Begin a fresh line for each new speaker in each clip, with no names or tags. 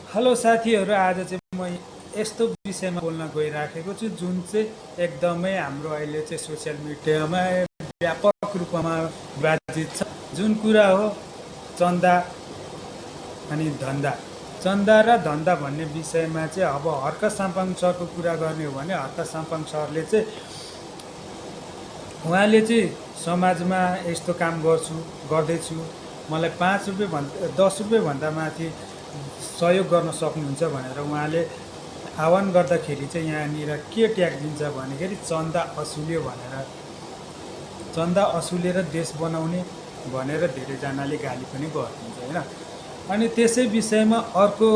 Hello साथीहरू, आज चाहिँ म यस्तो विषयमा बोल्न गइराखेको छु जुन चाहिँ एकदमै हाम्रो अहिले चाहिँ सोसियल मिडियामा व्यापक रूपमा विवादित छ। जुन कुरा हो चन्दा अनि धन्दा। चन्दा र धन्दा भन्ने विषयमा चाहिँ अब हर्क साम्पाङ सरको कुरा गर्ने हो भने हर्क साम्पाङ सरले चाहिँ उहाँले चाहिँ समाजमा यस्तो काम गर्दैछु, मलाई 5 रुपियाँ 10 रुपियाँ भन्दा माथि सहयोग गर्न सक्नुहुन्छ भनेर उहाँले आह्वान गर्दाखेरि चाहिँ यहाँनिर के ट्याग दिन्छ भनेखेरि चन्दा असुल्यो भनेर, चन्दा असुलेर देश बनाउने भनेर धेरैजनाले गाली पनि गरिदिन्छ होइन। अनि त्यसै विषयमा अर्को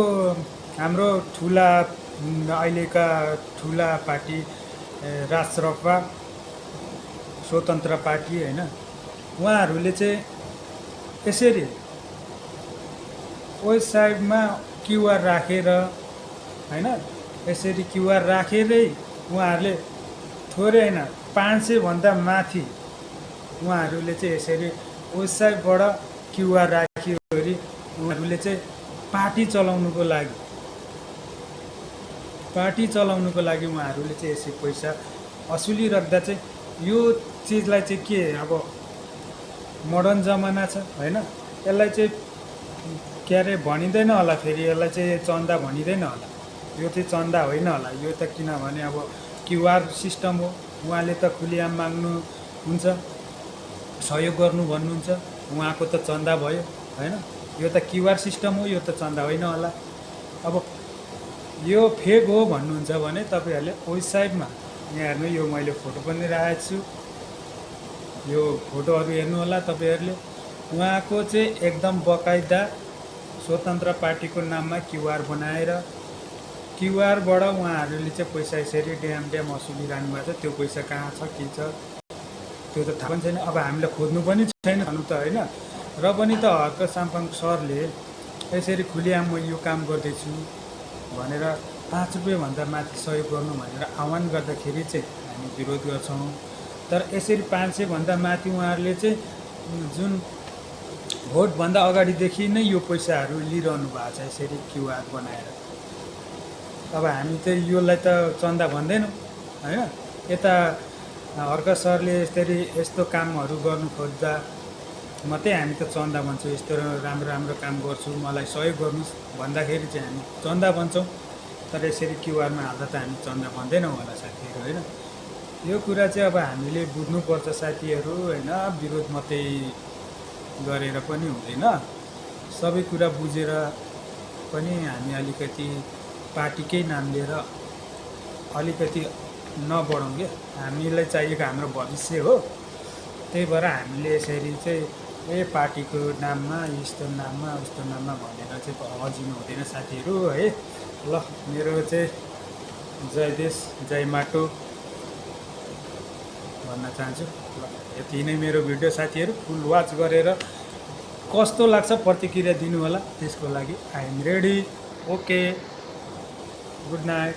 हाम्रो ठुला अहिलेका ठुला पार्टी राजसपा स्वतन्त्र पार्टी होइन, उहाँहरूले चाहिँ यसरी वेबसाइटमा क्युआर राखेर होइन, यसरी क्युआर राखेरै उहाँहरूले थोरै होइन 500 भन्दा माथि उहाँहरूले चाहिँ यसरी वेबसाइटबाट क्युआर राखिवरी उहाँहरूले चाहिँ पार्टी चलाउनुको लागि उहाँहरूले चाहिँ यसरी पैसा असुलिराख्दा चाहिँ यो चिजलाई चाहिँ के अब मोडर्न जमाना छ होइन, यसलाई चाहिँ के अरे भनिँदैन होला, फेरि यसलाई चाहिँ चन्दा भनिँदैन होला, यो चाहिँ चन्दा होइन होला। यो त किनभने अब क्युआर सिस्टम हो, उहाँले त खुलिआम माग्नुहुन्छ, सहयोग गर्नु भन्नुहुन्छ, उहाँको त चन्दा भयो होइन। यो त क्युआर सिस्टम हो, यो त चन्दा होइन होला। अब यो फेक हो भन्नुहुन्छ भने तपाईँहरूले वेबसाइटमा यहाँ हेर्नु, यो मैले फोटो पनि राखेको छु, यो फोटोहरू हेर्नु होला तपाईँहरूले। उहाँको चाहिँ एकदम बकाइदा स्वतन्त्र पार्टीको नाममा क्युआर बनाएर क्युआरबाट उहाँहरूले चाहिँ पैसा यसरी ड्याम असुलिरहनु भएको छ। त्यो पैसा कहाँ छ के छ त्यो त थाहा पनि छैन। अब हामीले खोज्नु पनि छैन भन्नु त होइन। र पनि त हर्क साम्पाङ सरले यसरी खुलिआम म यो काम गर्दैछु भनेर 5 रुपियाँ भन्दा माथि सहयोग गर्नु भनेर आह्वान गर्दाखेरि चाहिँ हामी विरोध गर्छौँ। तर यसरी 500 भन्दा माथि उहाँहरूले चाहिँ जुन भोटभन्दा अगाडिदेखि नै यो पैसाहरू लिइरहनु भएको छ यसरी क्युआर बनाएर। अब हामी चाहिँ योलाई त चन्दा भन्दैनौँ होइन। यता हर्क सरले यस्तो कामहरू गर्नु खोज्दा मात्रै हामी त चन्दा भन्छौँ, यस्तो राम्रो काम गर्छु मलाई सहयोग गर्नुहोस् भन्दाखेरि चाहिँ हामी चन्दा भन्छौँ। तर यसरी क्युआरमा हाल्दा त हामी चन्दा भन्दैनौँ होला साथीहरू होइन। यो कुरा चाहिँ अब हामीले बुझ्नुपर्छ साथीहरू होइन। विरोध मात्रै गरेर पनि हुँदैन, सबै कुरा बुझेर पनि हामी अलिकति पार्टीकै नाम लिएर अलिकति नबढौँ क्या। हामीलाई चाहिएको हाम्रो भविष्य हो, त्यही भएर हामीले यसरी चाहिँ पार्टीको नाममा यस्तो नाममा उस्तो नाममा भनेर चाहिँ अजिनु हुँदैन साथीहरू है। ल, मेरो चाहिँ जय देश जय माटो भन्न चाहन्छु। ल, यति नै मेरो भिडियो साथीहरू। फुल वाच गरेर कस्तो लाग्छ प्रतिक्रिया दिनु होला, त्यसको लागि I am ready. Okay, good night.